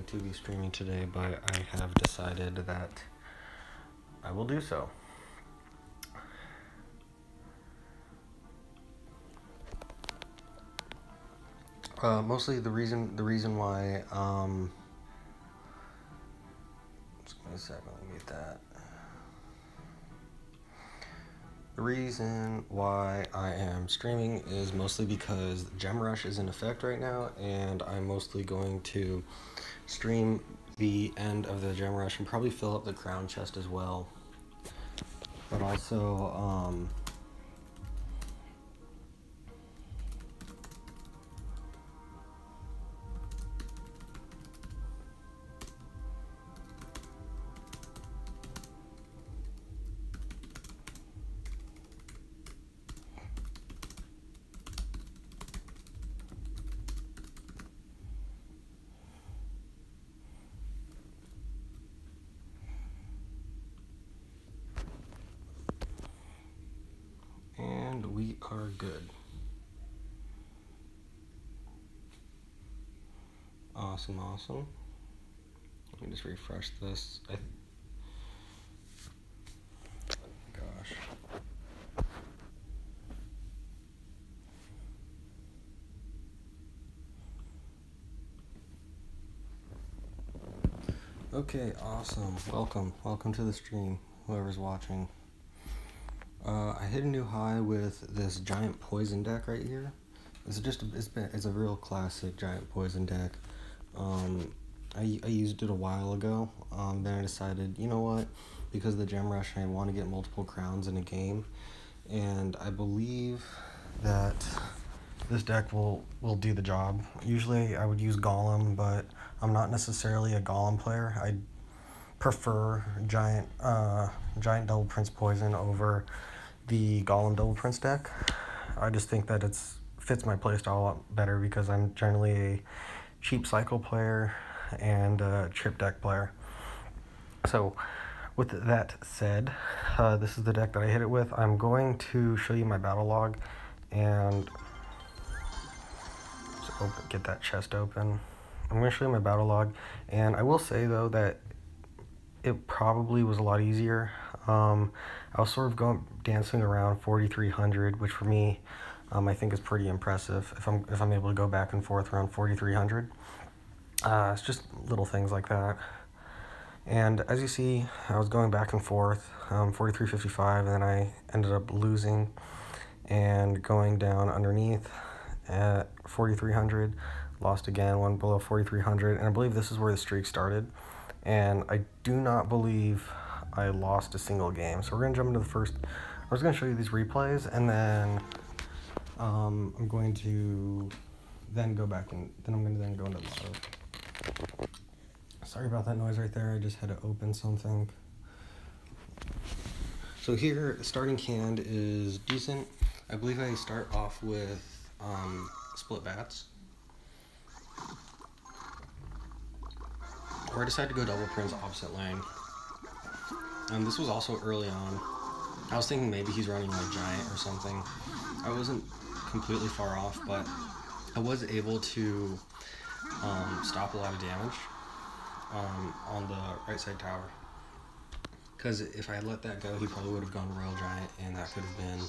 to be streaming today, but I have decided that I will do so. Mostly the reason why just give me a second, let me get that. The reason why I am streaming is mostly because Gem Rush is in effect right now, and I'm mostly going to stream the end of the Gem Rush and probably fill up the crown chest as well. But also, and we are good. Awesome. Let me just refresh this. Gosh. Okay, awesome. Welcome to the stream, whoever's watching. I hit a new high with this giant poison deck right here. It's a real classic giant poison deck. I used it a while ago. Then I decided, you know what? Because of the Gem Rush, I want to get multiple crowns in a game, and I believe that this deck will do the job. Usually, I would use Golem, but I'm not necessarily a Golem player. I prefer giant Double Prince Poison over the Golem Double Prince deck. I just think that it fits my playstyle a lot better because I'm generally a cheap cycle player and a chip deck player. So with that said, this is the deck that I hit it with. I'm going to show you my battle log and get that chest open. I'm going to show you my battle log, and I will say though that it probably was a lot easier. I was sort of dancing around 4,300, which for me, I think is pretty impressive. If I'm able to go back and forth around 4,300, it's just little things like that. And as you see, I was going back and forth, 4,355, and then I ended up losing and going down underneath at 4,300. Lost again, one below 4,300, and I believe this is where the streak started. And I do not believe I lost a single game. So we're gonna jump into the first. I was gonna show you these replays, and then I'm going to then go back and then I'm gonna go into the lotto. Sorry about that noise right there. I just had to open something. So here, starting hand is decent. I believe I start off with split bats. Or I decided to go double prince opposite lane. This was also early on. I was thinking maybe he's running like giant or something. I wasn't completely far off, but I was able to stop a lot of damage on the right side tower. Because if I had let that go, he probably would have gone royal giant, and that could have been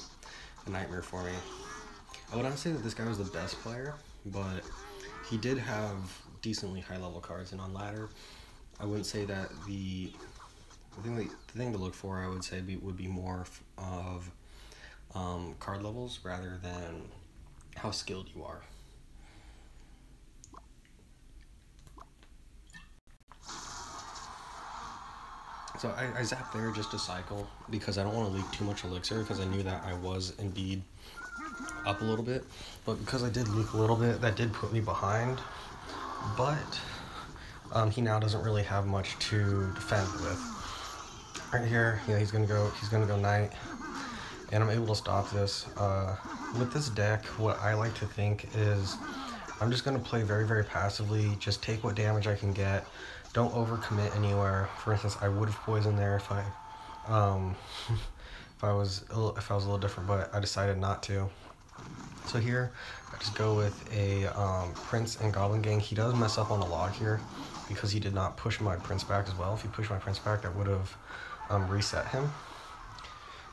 a nightmare for me. I would not say that this guy was the best player, but he did have decently high level cards, and on ladder, I wouldn't say that the thing to look for, I would say, would be more of card levels rather than how skilled you are. So I zapped there just to cycle because I don't want to leak too much elixir, because I knew that I was indeed up a little bit, but because I did leak a little bit, that did put me behind. But he now doesn't really have much to defend with. Right here, yeah, he's gonna go knight, and I'm able to stop this. With this deck, what I like to think is I'm just gonna play very, very passively, just take what damage I can get. Don't overcommit anywhere. For instance, I would have poisoned there if I was a little different, but I decided not to. So here, I just go with a Prince and Goblin Gang. He does mess up on the log here, because he did not push my prince back as well. If he pushed my prince back, that would have reset him.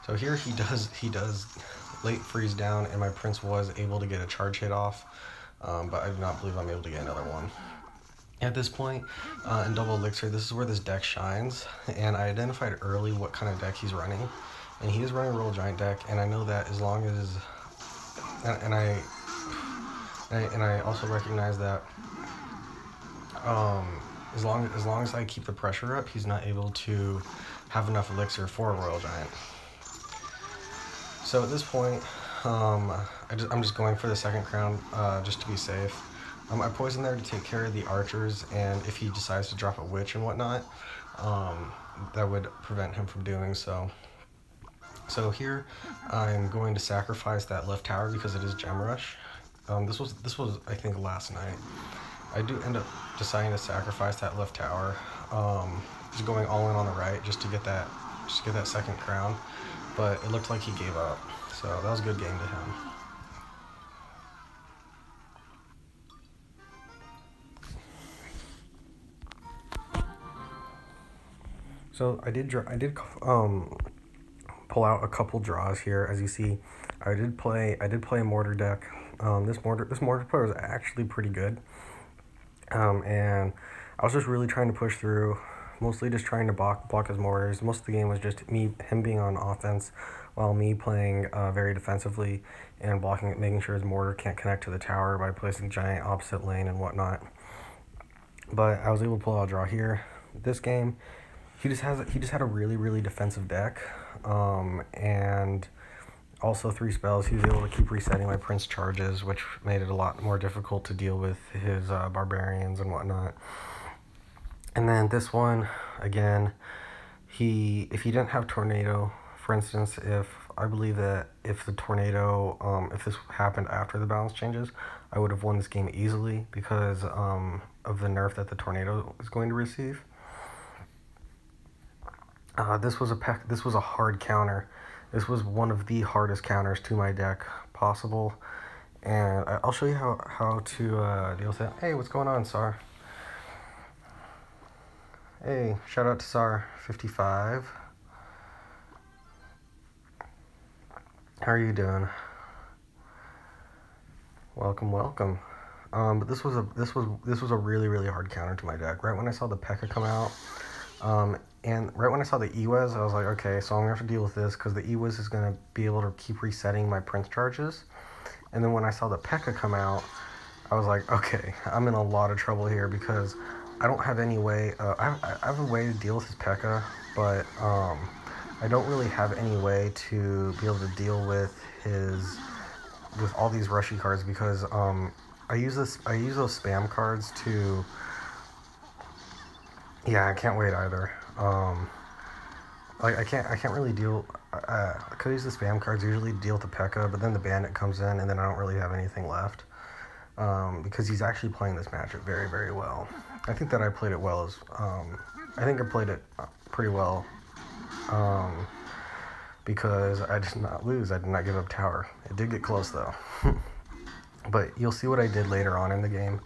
So here he does late freeze down, and my prince was able to get a charge hit off, but I do not believe I'm able to get another one. At this point, in Double Elixir, this is where this deck shines, and I identified early what kind of deck he's running, and he is running a Royal Giant deck, and I know that as long as, and I also recognize that as long as I keep the pressure up, he's not able to have enough elixir for a Royal Giant. So at this point, I'm just going for the second crown just to be safe. I poison there to take care of the archers, and if he decides to drop a witch and whatnot, that would prevent him from doing so. So here, I'm going to sacrifice that left tower because it is Gem Rush. This was I think last night. I do end up deciding to sacrifice that left tower, just going all in on the right just to get that second crown, but it looked like he gave up. So that was a good game to him. So I did pull out a couple draws here. As you see, I did play a mortar deck. This mortar player was actually pretty good, and I was just really trying to push through, mostly just trying to block his mortars. Most of the game was just him being on offense, while me playing very defensively and blocking it, making sure his mortar can't connect to the tower by placing giant opposite lane and whatnot. But I was able to pull out a draw here. This game, he just had a really defensive deck, and also 3 spells. He was able to keep resetting my prince charges, which made it a lot more difficult to deal with his barbarians and whatnot. And then this one, again, if he didn't have tornado, for instance, I believe that if the tornado, if this happened after the balance changes, I would have won this game easily because of the nerf that the tornado is going to receive. This was a hard counter. This was one of the hardest counters to my deck possible, and I'll show you how to deal with it. Hey, what's going on, Sar? Hey, shout out to Sar55. How are you doing? Welcome. But this was a really hard counter to my deck. Right when I saw the P.E.K.K.A. come out, and right when I saw the Ewez, I was like, okay, so I'm gonna have to deal with this because the Ewez is gonna be able to keep resetting my prince charges. And then when I saw the P.E.K.K.A. come out, I was like, okay, I'm in a lot of trouble here because I don't have any way. I have a way to deal with his P.E.K.K.A., but I don't really have any way to be able to deal with all these rushy cards because I use those spam cards to. Yeah, I can't wait either. Like I can't really deal. I could use the spam cards usually to deal with the P.E.K.K.A., but then the bandit comes in and then I don't really have anything left. Because he's actually playing this matchup very well. I think that I played it well I think I played it pretty well. Because I did not lose. I did not give up tower. It did get close though. But you'll see what I did later on in the game.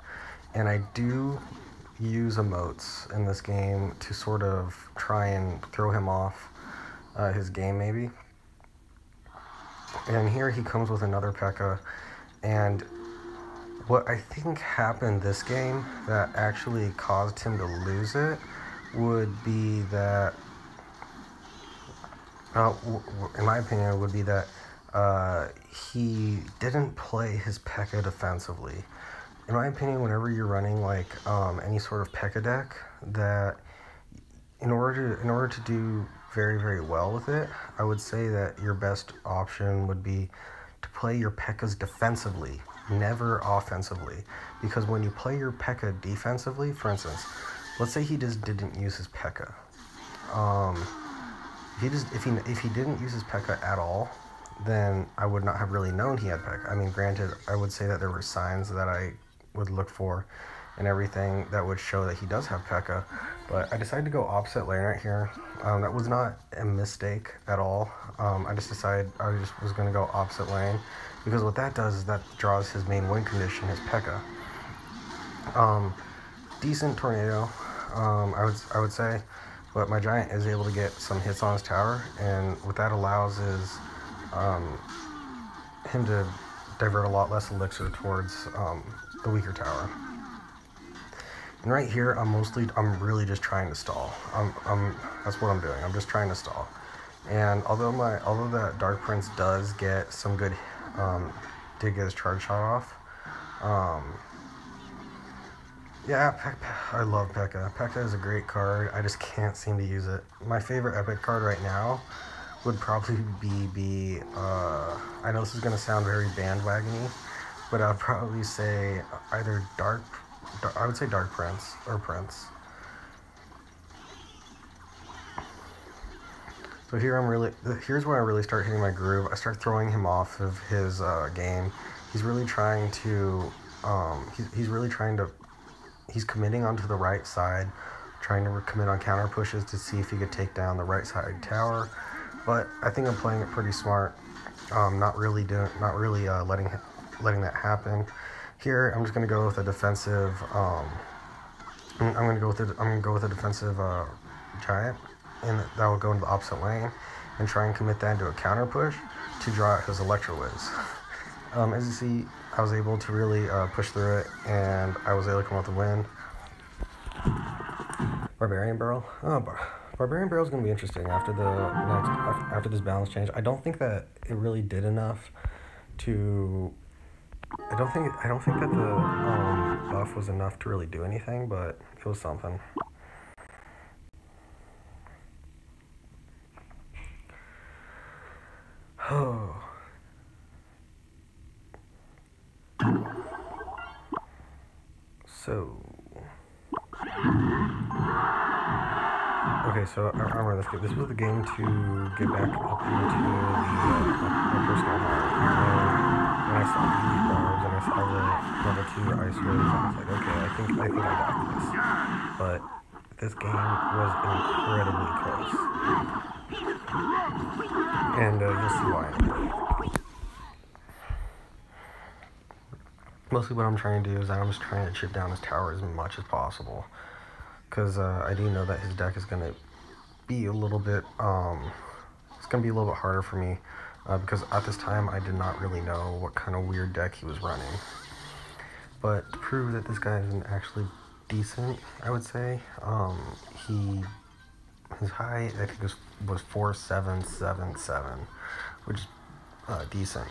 And I do use emotes in this game to sort of try and throw him off his game maybe. And here he comes with another P.E.K.K.A. And what I think happened this game that actually caused him to lose it would be that, in my opinion, would be that he didn't play his P.E.K.K.A. defensively. In my opinion, whenever you're running like any sort of P.E.K.K.A. deck, that in order to do very well with it, I would say that your best option would be to play your P.E.K.K.As defensively, never offensively. Because when you play your P.E.K.K.A. defensively, for instance, let's say he just didn't use his P.E.K.K.A. If he didn't use his P.E.K.K.A. at all, then I would not have really known he had P.E.K.K.A. I mean, granted, I would say that there were signs that I would look for and everything that would show that he does have P.E.K.K.A. But I decided to go opposite lane right here. That was not a mistake at all. I just decided I was going to go opposite lane because what that does is that draws his main win condition, his P.E.K.K.A. decent tornado, I would say, but my giant is able to get some hits on his tower, and what that allows is him to divert a lot less elixir towards the weaker tower. And right here, I'm really just trying to stall. That's what I'm doing. I'm just trying to stall. And although that Dark Prince does get some good, did get his charge shot off. Yeah, I love P.E.K.K.A. P.E.K.K.A is a great card. I just can't seem to use it. My favorite epic card right now would probably be I know this is gonna sound very bandwagony, but I'd probably say either I would say Dark Prince or Prince. So here's where I really start hitting my groove. I start throwing him off of his game. He's really trying to, he's committing onto the right side, trying to commit on counter pushes to see if he could take down the right side tower. But I think I'm playing it pretty smart. Not really letting that happen. Here, I'm just gonna go with a defensive. I'm gonna go with a defensive giant, and that will go into the opposite lane, and try and commit that into a counter push to draw out his Electro Whiz. As you see, I was able to really push through it, and I was able to come out the win. Barbarian Barrel. Barbarian Barrel is going to be interesting after this balance change. I don't think that it really did enough to. I don't think that the buff was enough to really do anything, but it was something. Oh. So I remember this game. This was the game to get back up into my personal high. And when I saw the barbs and I saw the level 2 ice waves, I was like, okay, I think I got this. But this game was incredibly close, and you'll see why. Mostly what I'm trying to do is I'm just trying to chip down his tower as much as possible, because I do know that his deck is going to be a little bit, it's going to be a little bit harder for me, because at this time I did not really know what kind of weird deck he was running. But to prove that this guy isn't actually decent, I would say, his high, I think, was 4777, which is decent.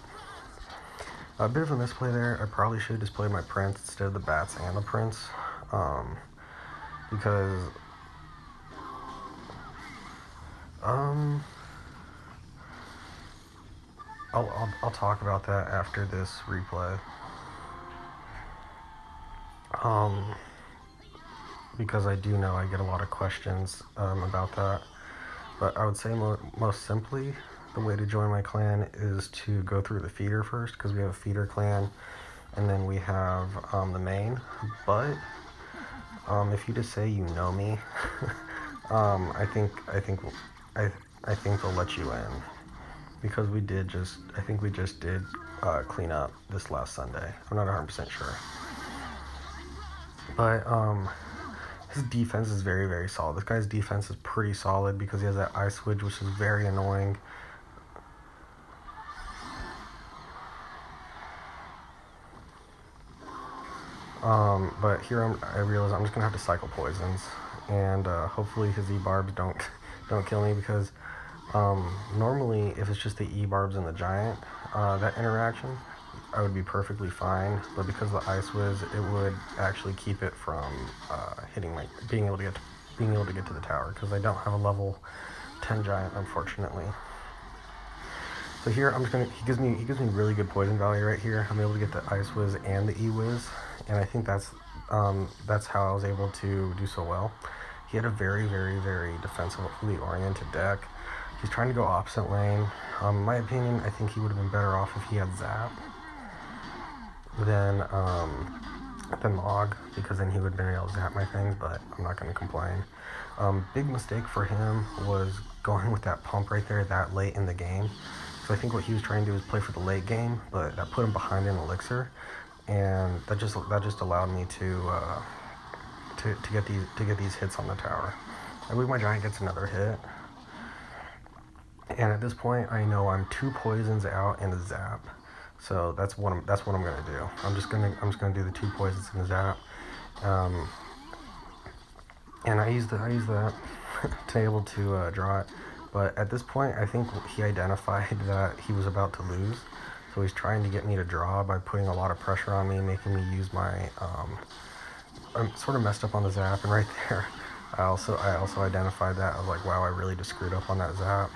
A bit of a misplay there. I probably should have just played my Prince instead of the Bats and the Prince, because I'll talk about that after this replay. Because I do know I get a lot of questions about that. But I would say most simply, the way to join my clan is to go through the feeder first, because we have a feeder clan, and then we have the main. But if you just say you know me, I think they'll let you in, because we just did clean up this last Sunday. I'm not 100% sure, but his defense is very, very solid. This guy's defense is pretty solid because he has that Ice Wedge, which is very annoying. But here I realize I'm just gonna have to cycle poisons, and hopefully his E-barbs don't kill me, because normally if it's just the E-barbs and the giant, that interaction, I would be perfectly fine. But because of the Ice Whiz, it would actually keep it from being able to get to the tower, because I don't have a level 10 giant, unfortunately. So here he gives me really good poison value right here. I'm able to get the Ice Whiz and the E-Whiz, and I think that's how I was able to do so well. He had a very, very, very defensively oriented deck. He's trying to go opposite lane. In my opinion, I think he would have been better off if he had Zap than Log, because then he would have been able to zap my things, but I'm not going to complain. Big mistake for him was going with that pump right there that late in the game. So I think what he was trying to do is play for the late game, but that put him behind in elixir, and that just allowed me to to get these hits on the tower. I believe my giant gets another hit. And at this point, I know I'm 2 poisons out and a zap, so that's what I'm gonna do. I'm just gonna do the 2 poisons and a zap, and I use that to be able to draw it. But at this point, I think he identified that he was about to lose, so he's trying to get me to draw by putting a lot of pressure on me, making me use my. I'm sort of messed up on the zap, and right there, I also identified that. I was like, wow, I really just screwed up on that zap.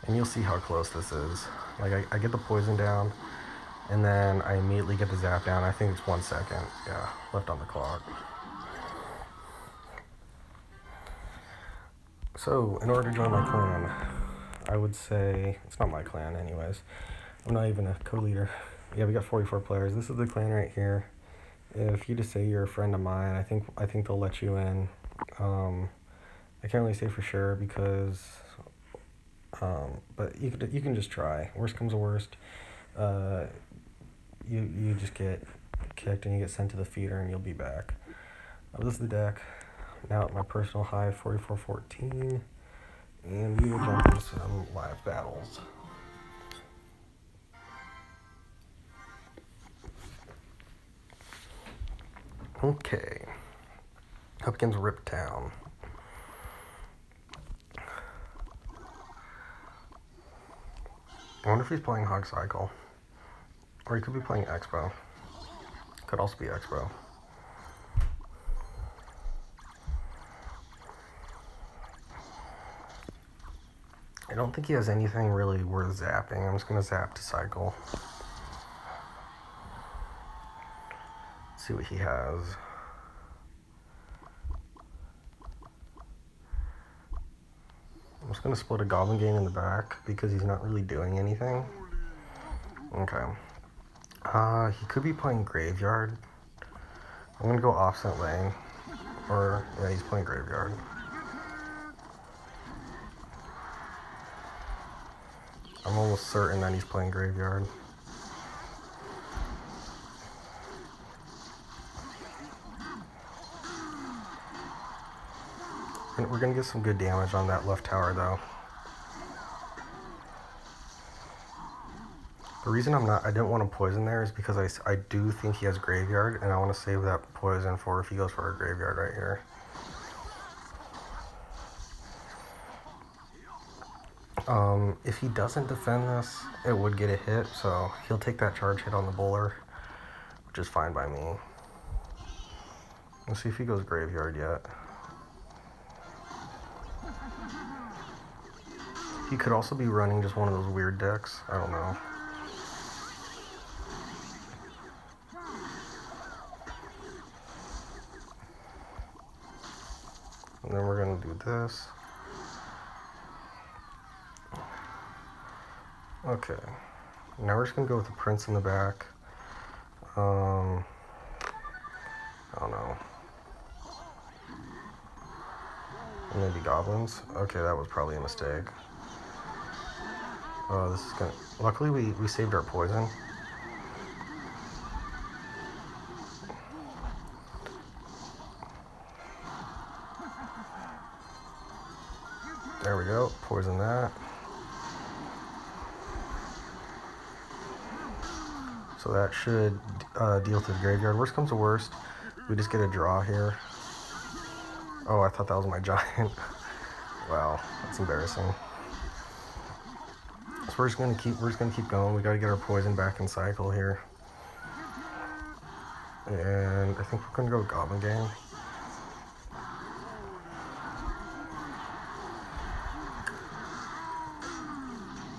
And you'll see how close this is. Like, I get the poison down, and then I immediately get the zap down. I think it's 1 second, yeah, left on the clock. So, in order to join my clan, I would say, it's not my clan anyways. I'm not even a co-leader. Yeah, we got 44 players. This is the clan right here. If you just say you're a friend of mine, I think they'll let you in. I can't really say for sure because... but you can just try. Worst comes to worst, you just get kicked and you get sent to the feeder and you'll be back. This is the deck. Now at my personal high 4414, and we will jump into some live battles. Okay, up against Rip Town. I wonder if he's playing Hog Cycle. Or he could be playing Expo. Could also be Expo. I don't think he has anything really worth zapping. I'm just going to zap to Cycle. Let's see what he has. I'm just going to split a Goblin Gang in the back because he's not really doing anything. Okay. He could be playing Graveyard. I'm going to go Offset Lane. Or, yeah, he's playing Graveyard. I'm almost certain that he's playing Graveyard. We're going to get some good damage on that left tower, though. The reason I didn't want to poison there is because I do think he has Graveyard, and I want to save that poison for if he goes for a Graveyard right here. If he doesn't defend this, it would get a hit, so he'll take that charge hit on the bowler, which is fine by me. Let's see if he goes Graveyard yet. He could also be running just one of those weird decks. I don't know. And then we're going to do this. Okay. Now we're just going to go with the Prince in the back. I don't know. Maybe Goblins? Okay, that was probably a mistake. Oh, this is gonna... Luckily, we saved our poison. There we go. Poison that. So that should deal to the Graveyard. Worst comes to worst, we just get a draw here. Oh, I thought that was my giant. Wow, that's embarrassing. So we're just gonna keep going. We gotta get our poison back in cycle here. And I think we're gonna go Goblin Gang.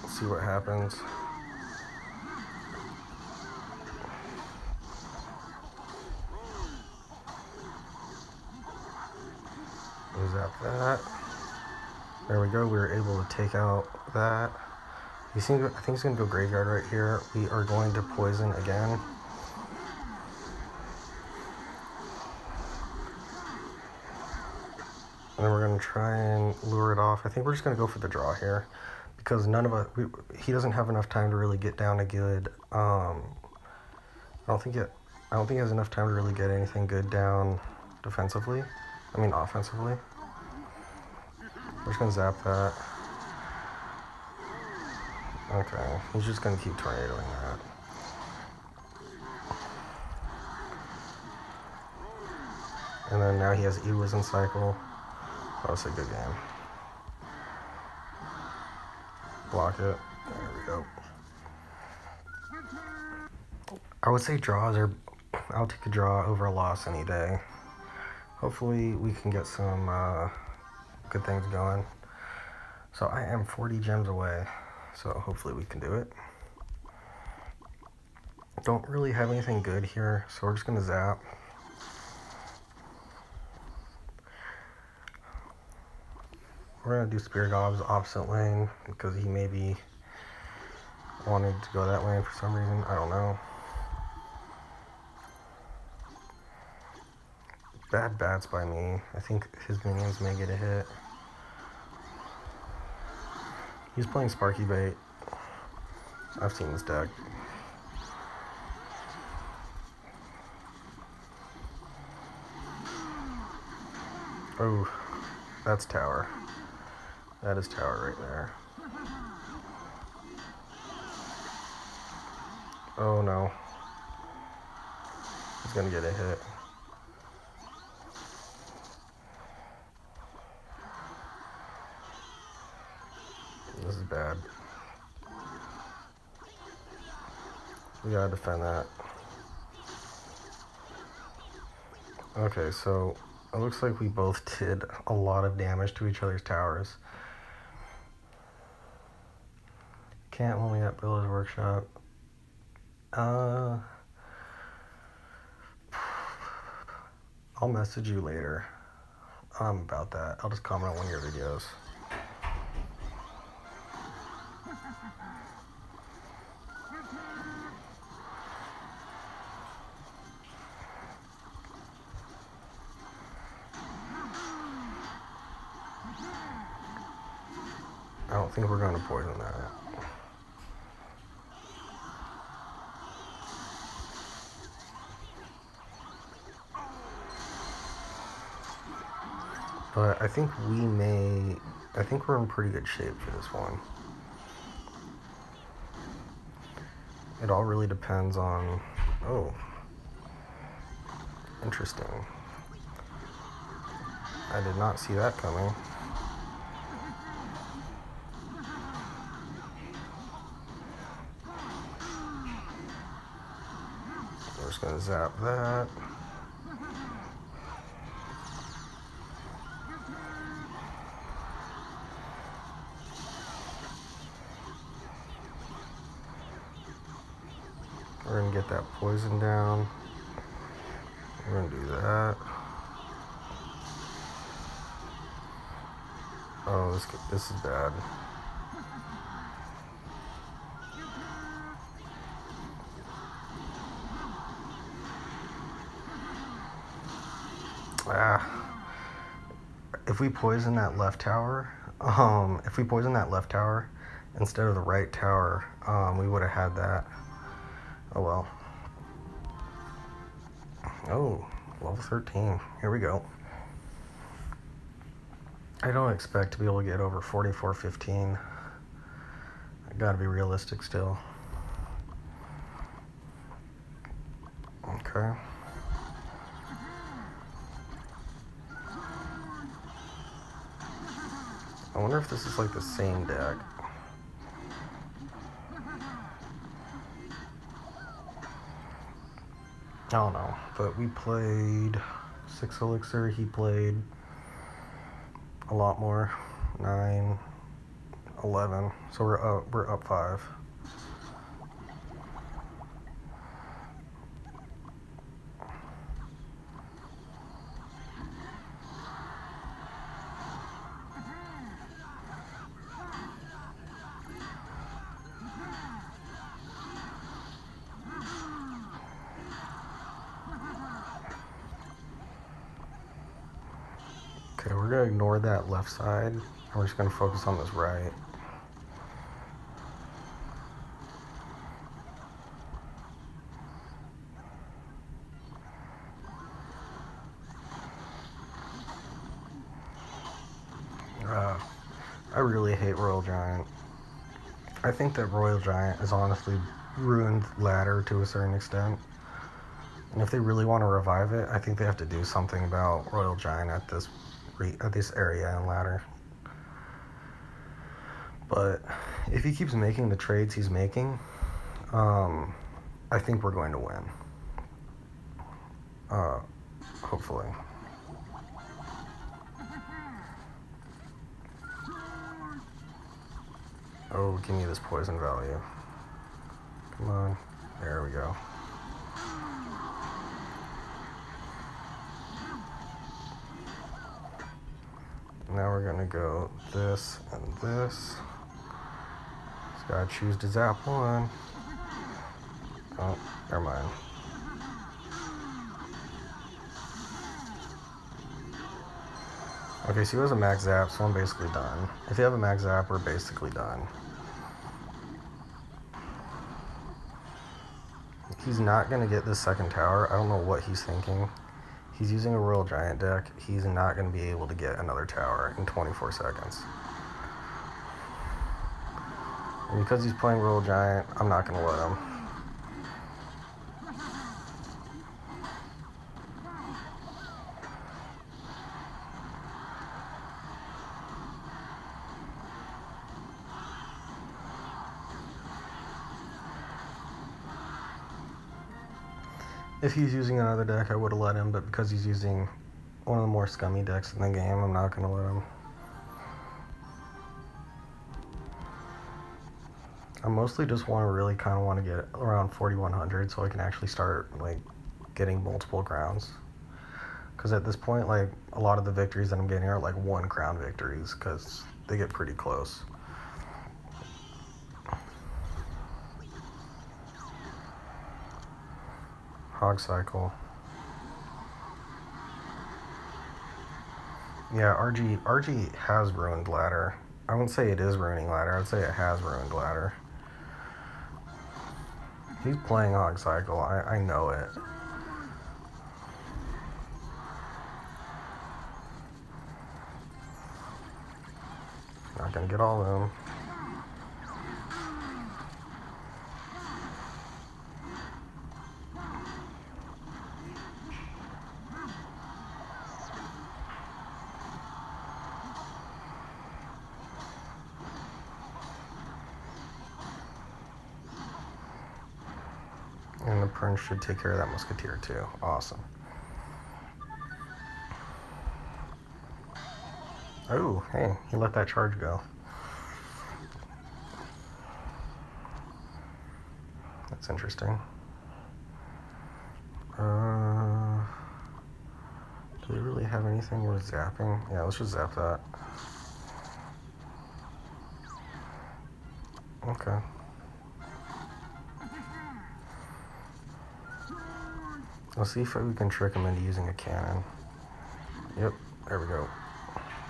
Let's see what happens. Zap that. There we go. We were able to take out that. I think he's going to go Graveyard right here. We are going to poison again. And then we're going to try and lure it off. I think we're just going to go for the draw here. Because none of us... he doesn't have enough time to really get down a good... I don't think he has enough time to really get anything good down defensively. I mean offensively. We're just gonna zap that. Okay, he's just gonna keep tornadoing that. And then now he has Ewas in cycle. That was a good game. Block it. There we go. I would say draws are... I'll take a draw over a loss any day. Hopefully we can get some good things going. So I am 40 gems away. So hopefully we can do it. Don't really have anything good here. So we're just going to zap. We're going to do Spear Gobs opposite lane because he maybe wanted to go that lane for some reason. I don't know. Bad bats by me. I think his minions may get a hit. He's playing Sparky Bait. I've seen this deck. Oh, that's tower. That is tower right there. Oh no. He's gonna get a hit. This is bad. We gotta defend that. Okay, so it looks like we both did a lot of damage to each other's towers. Can't when we got Builder's Workshop. I'll message you later about that. I'll just comment on one of your videos. I don't think we're going to poison that. But I think we're in pretty good shape for this one. It all really depends on, oh, interesting. I did not see that coming. We're just gonna zap that. We're gonna get that poison down. We're gonna do that. Oh, this is bad. If we poison that left tower, instead of the right tower, we would have had that. Oh well. Oh, level 13. Here we go. I don't expect to be able to get over 44-15. I gotta be realistic still. Okay. I wonder if this is like the same deck. I don't know, but we played 6 elixir, he played a lot more, 9, 11, so we're up 5. Okay, we're gonna ignore that left side, and we're just gonna focus on this right. I really hate Royal Giant. I think that Royal Giant has honestly ruined ladder to a certain extent. And if they really want to revive it, I think they have to do something about Royal Giant at this area in ladder. But if he keeps making the trades he's making, I think we're going to win. Hopefully. Oh, give me this poison value. Come on. There we go. Now we're gonna go this and this. Just gotta choose to zap one. Oh, never mind. Okay, so he has a max zap, so I'm basically done. If you have a max zap, we're basically done. He's not gonna get this second tower. I don't know what he's thinking. He's using a Royal Giant deck. He's not gonna be able to get another tower in 24 seconds. And because he's playing Royal Giant, I'm not gonna let him. If he's using another deck, I would have let him, but because he's using one of the more scummy decks in the game, I'm not going to let him. I mostly just really kind of want to get around 4100 so I can actually start, like, getting multiple crowns. Because at this point, like, a lot of the victories that I'm getting are, like, 1 crown victories, because they get pretty close. Hog Cycle. Yeah, RG has ruined ladder. I wouldn't say it is ruining ladder. I'd say it has ruined ladder. He's playing Hog Cycle. I know it. Not gonna get all of them. And the Prince should take care of that Musketeer too. Awesome. Oh, hey, he let that charge go. That's interesting. Do we really have anything worth zapping? Yeah, let's just zap that. Okay. Let's see if we can trick him into using a cannon. Yep, there we go.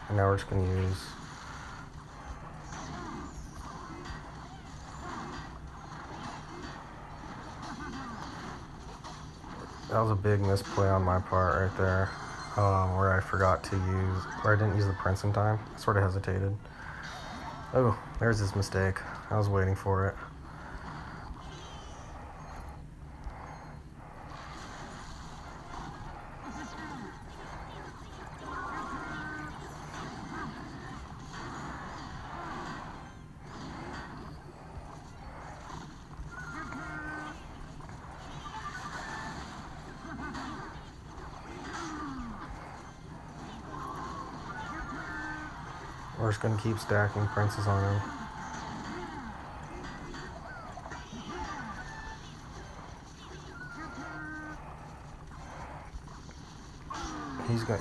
And now we're just going to use... That was a big misplay on my part right there, where I forgot to use... Or I didn't use the Prince in time. I sort of hesitated. Oh, there's his mistake. I was waiting for it. We're just going to keep stacking princes on him.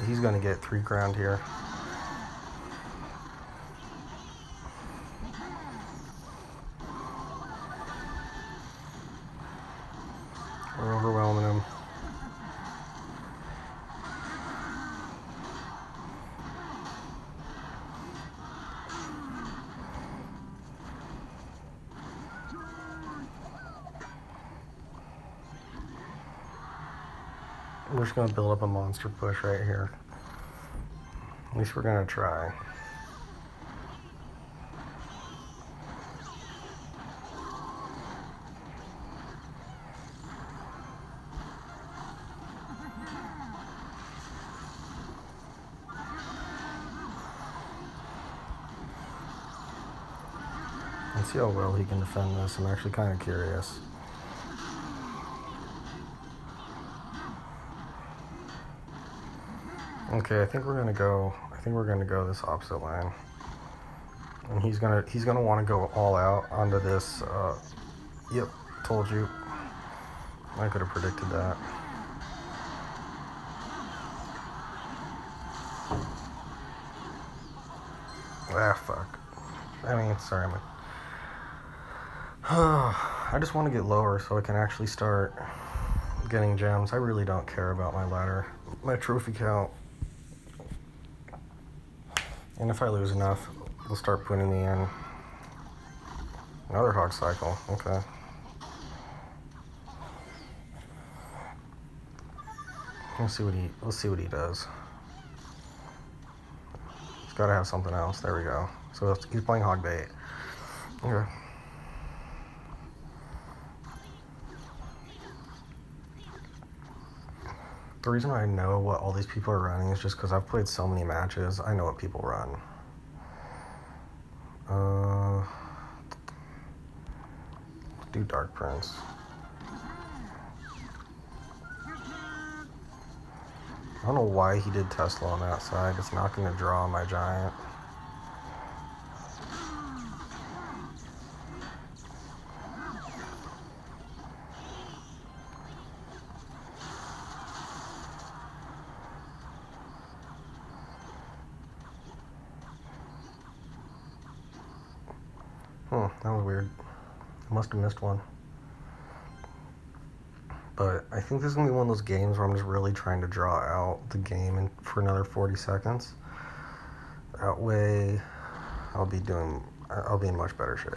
He's going to get 3 crowned here. We're overwhelming him. We're just going to build up a monster push right here. At least we're going to try. Let's see how well he can defend this. I'm actually kind of curious. Okay, I think we're gonna go this opposite lane. And he's gonna want to go all out onto this. Yep, told you. I could have predicted that. Ah, fuck. I mean, sorry, I just want to get lower so I can actually start getting gems. I really don't care about my ladder, my trophy count. And if I lose enough, they'll start putting me in. Another hog cycle, okay. Let's see what he does. He's got to have something else. There we go. So he's playing hog bait. Okay. The reason I know what all these people are running is just because I've played so many matches. I know what people run. Do Dark Prince. I don't know why he did Tesla on that side. It's not going to draw my giant. That was weird. I must have missed one. But I think this is going to be one of those games where I'm just really trying to draw out the game for another 40 seconds. That way, I'll be in much better shape.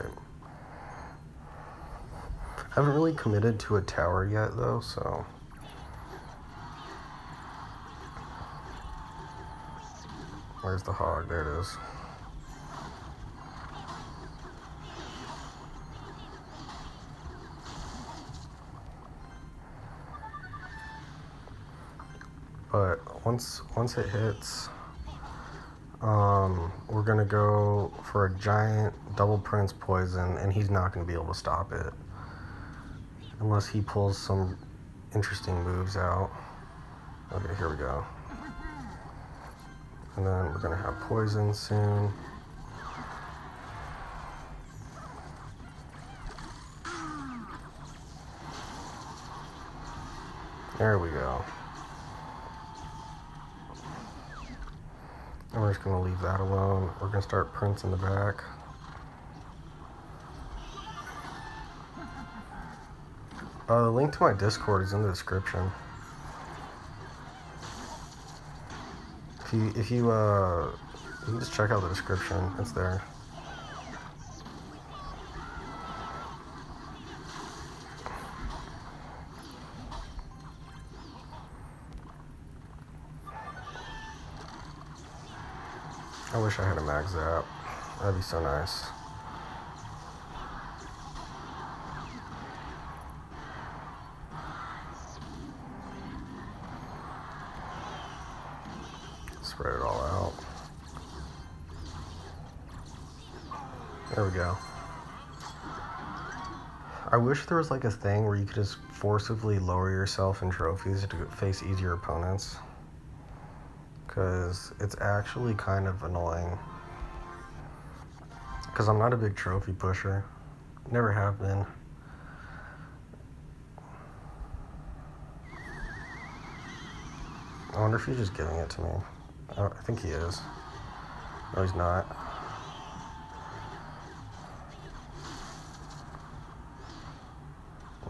I haven't really committed to a tower yet, though, so... Where's the hog? There it is. But once it hits, we're gonna go for a giant double Prince poison, and he's not gonna be able to stop it unless he pulls some interesting moves out. Okay, here we go. And then we're gonna have poison soon. There we go. And we're just going to leave that alone. We're going to start Prince in the back. The link to my Discord is in the description. If you can just check out the description. It's there. I wish I had a mag zap. That'd be so nice. Spread it all out. There we go. I wish there was like a thing where you could just forcibly lower yourself in trophies to face easier opponents. Because it's actually kind of annoying. Because I'm not a big trophy pusher. Never have been. I wonder if he's just giving it to me. I think he is. No, he's not.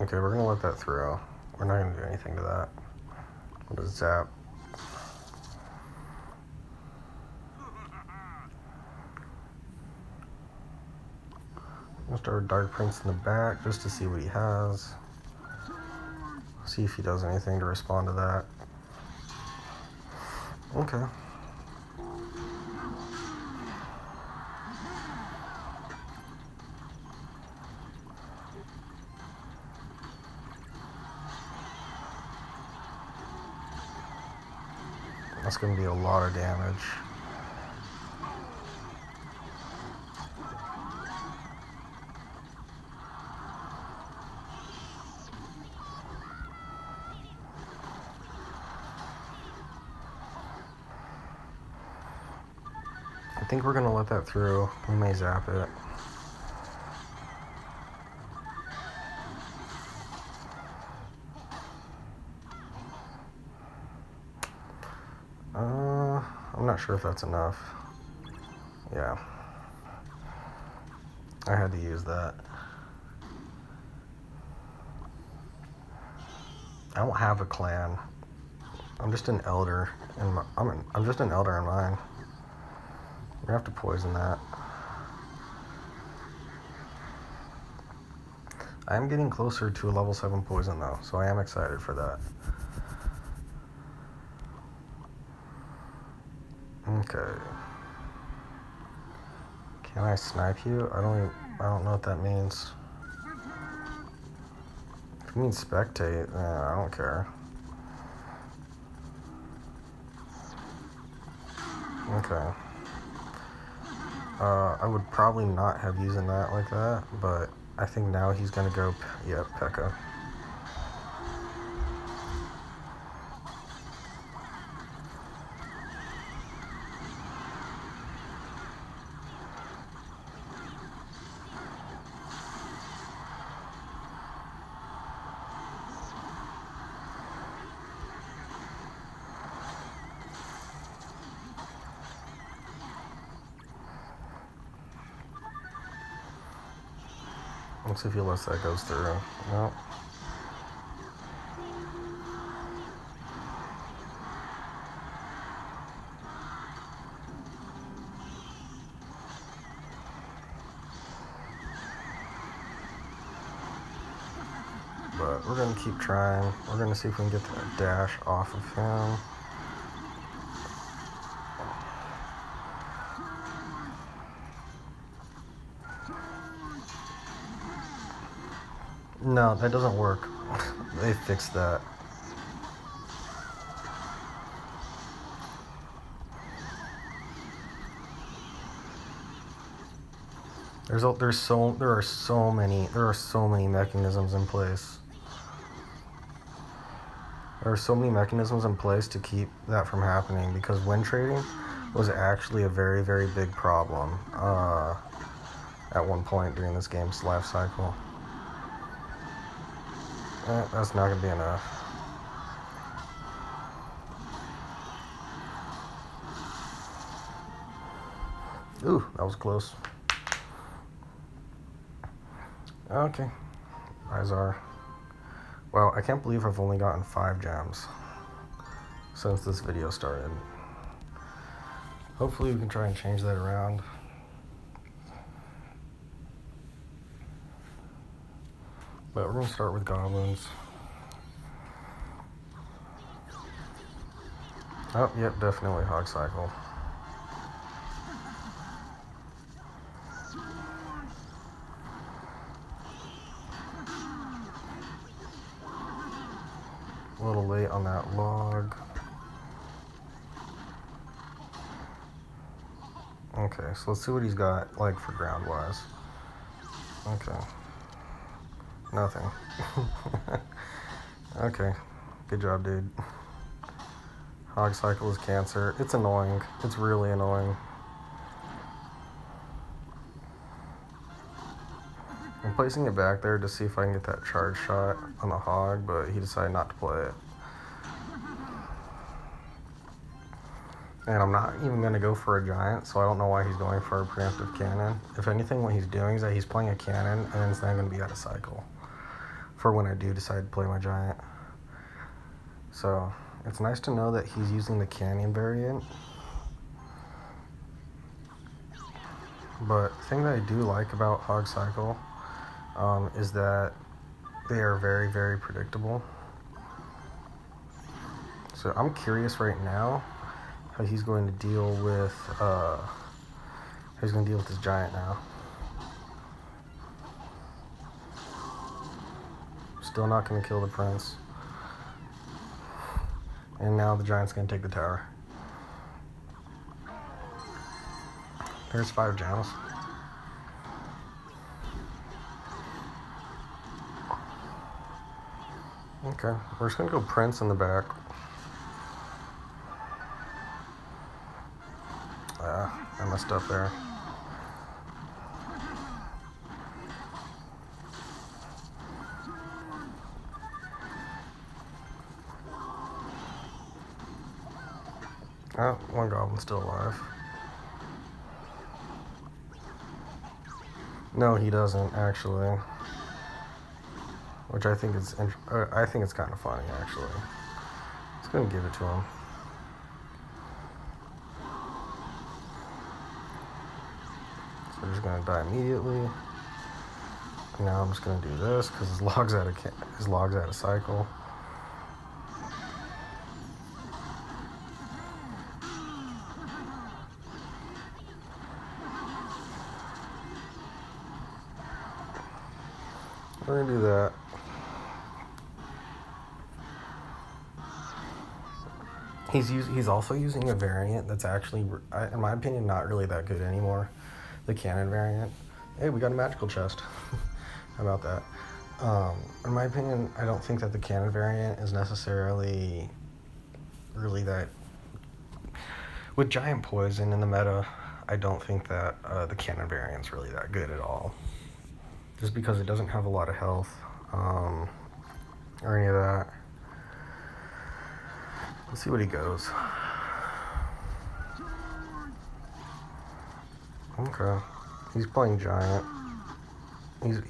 Okay, we're gonna let that through. We're not gonna do anything to that. What is zap? I'll start Dark Prince in the back just to see what he has. See if he does anything to respond to that. Okay. That's going to be a lot of damage. think we're gonna let that through. We may zap it. I'm not sure if that's enough. Yeah. I had to use that. I don't have a clan. I'm just an elder, and I'm just an elder in mine. We're gonna have to poison that. I am getting closer to a level 7 poison though, so I am excited for that. Okay. Can I snipe you? I don't know what that means. If it means spectate, I don't care. Okay. I would probably not have using that like that, but I think now he's gonna go, yeah, P.E.K.K.A. Let's see if he lets that goes through. Nope. But we're going to keep trying. We're going to see if we can get that dash off of him. No, that doesn't work. They fixed that. There are so many mechanisms in place. There are so many mechanisms in place to keep that from happening, because win trading was actually a very, very big problem at one point during this game's life cycle. That's not going to be enough. Ooh, that was close. Okay. Izar. Wow, I can't believe I've only gotten 5 gems since this video started. Hopefully we can try and change that around. But we're going to start with goblins. Oh, yep, definitely hog cycle. A little late on that log. Okay, so let's see what he's got, like, for ground-wise. Okay. Nothing. Okay. Good job, dude. Hog cycle is cancer. It's annoying. It's really annoying. I'm placing it back there to see if I can get that charge shot on the hog, but he decided not to play it. And I'm not even going to go for a giant, so I don't know why he's going for a preemptive cannon. If anything, what he's doing is that he's playing a cannon, and then it's not going to be out of cycle for when I do decide to play my giant. So it's nice to know that he's using the canyon variant. But the thing that I do like about hog cycle is that they are very, very predictable. So I'm curious right now how he's going to deal with this giant now. Still not going to kill the prince. And now the giant's going to take the tower. There's 5 gems. Okay, we're just going to go prince in the back. I messed up there. Oh, one goblin's still alive. No, he doesn't actually. Which I think is kind of funny actually. Just gonna give it to him. So we're just gonna die immediately. Now I'm just gonna do this because his log's out of cycle. We're gonna do that. He's also using a variant that's actually, in my opinion, not really that good anymore. The cannon variant. Hey, we got a magical chest. How about that? In my opinion, I don't think that the cannon variant is necessarily really that. With giant poison in the meta, I don't think that the cannon variant's really that good at all. Just because it doesn't have a lot of health or any of that. Let's see what he goes. Okay. He's playing giant.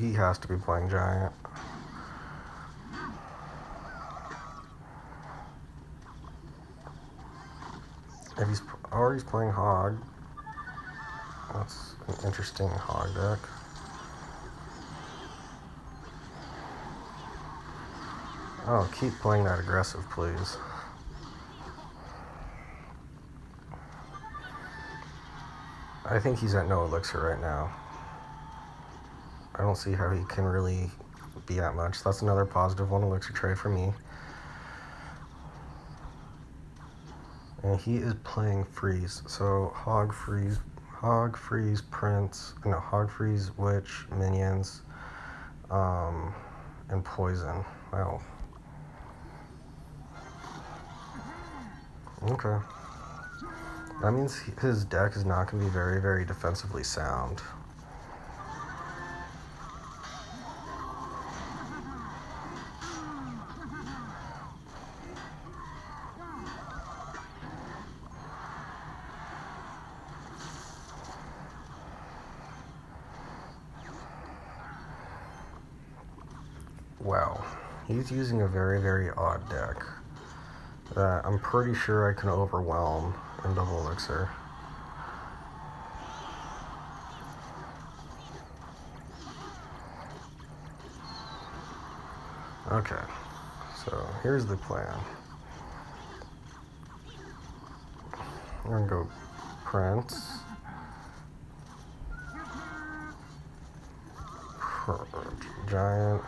He has to be playing giant. If he's playing hog. That's an interesting hog deck. Oh, keep playing that aggressive, please. I think he's at no elixir right now. I don't see how he can really be that much. That's another positive 1 elixir trade for me. And he is playing freeze. So hog freeze, prince, no, hog freeze, witch, minions, and poison. Wow. Okay. That means his deck is not going to be very, very defensively sound. Wow. He's using a very, very odd deck that I'm pretty sure I can overwhelm in double elixir. Okay, so here's the plan. We're gonna go Prince, Giant,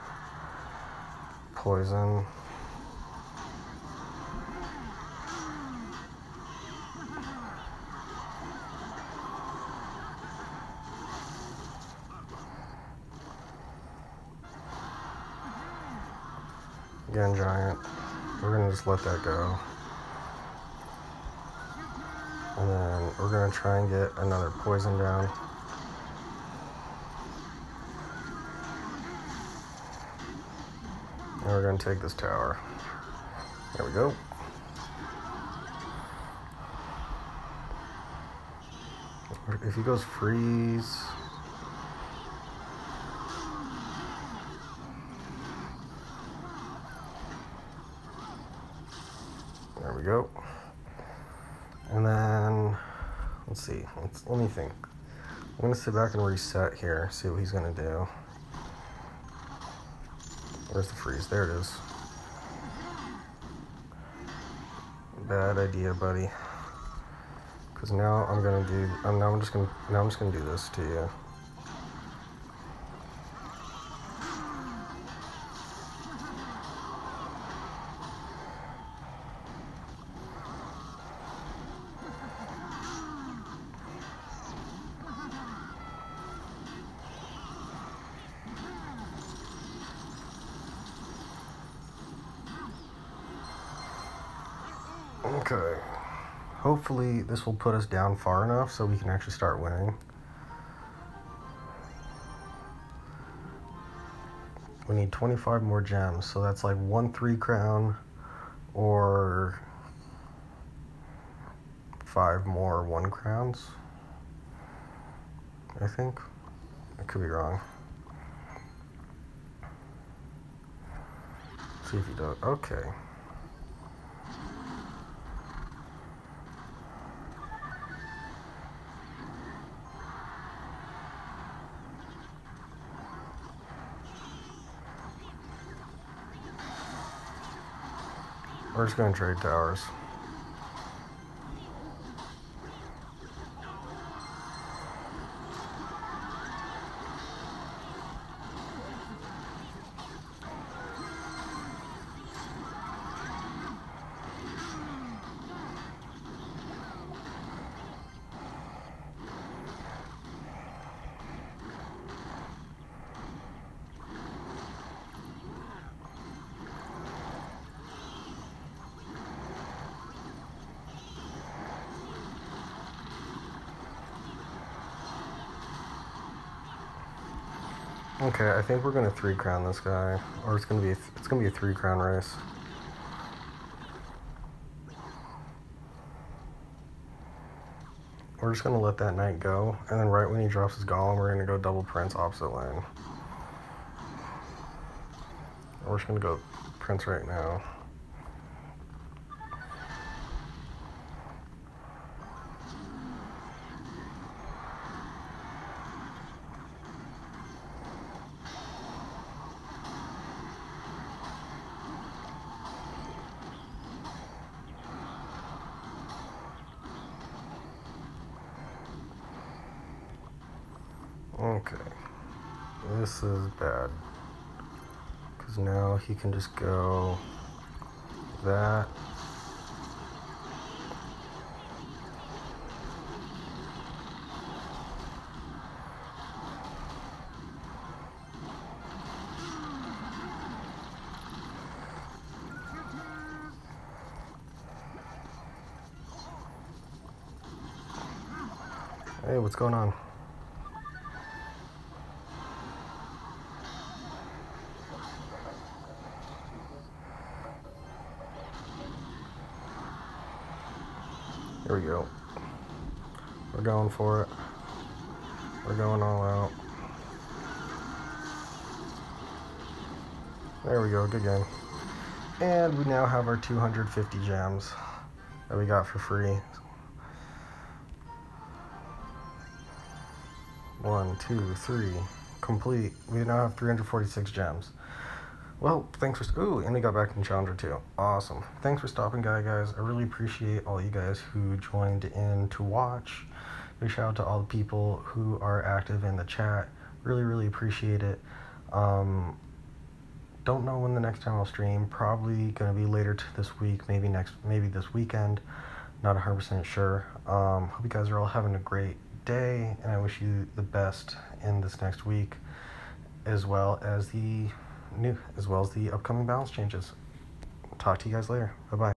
Poison, again Giant. We're gonna just let that go. And then we're gonna try and get another poison down. And we're gonna take this tower. There we go. If he goes freeze, there we go. And then let's see. Let me think. I'm gonna sit back and reset here. See what he's gonna do. Where's the freeze? There it is. Bad idea, buddy. Because now I'm just gonna do this to you. Okay. Hopefully this will put us down far enough so we can actually start winning. We need 25 more gems, so that's like 1 3 crown or 5 more 1 crowns, I think. I could be wrong. See if he does. Okay. We're just gonna trade towers. Okay, I think we're gonna 3 crown this guy, or it's gonna be a 3 crown race. We're just gonna let that knight go, and then right when he drops his golem, we're gonna go double prince opposite lane. We're just gonna go prince right now. Okay, this is bad, because now he can just go that. Hey, what's going on? Here we go. We're going for it. We're going all out. There we go, good game. And we now have our 250 gems that we got for free. 1, 2, 3, complete. We now have 346 gems. Well, thanks for, ooh, and we got back in Challenger too. Awesome. Thanks for stopping by, guys. I really appreciate all you guys who joined in to watch. Big shout out to all the people who are active in the chat. Really, really appreciate it. Don't know when the next time I'll stream. Probably gonna be later this week, maybe this weekend. Not 100% sure. Hope you guys are all having a great day, and I wish you the best in this next week, as well as the upcoming balance changes. Talk to you guys later. Bye bye.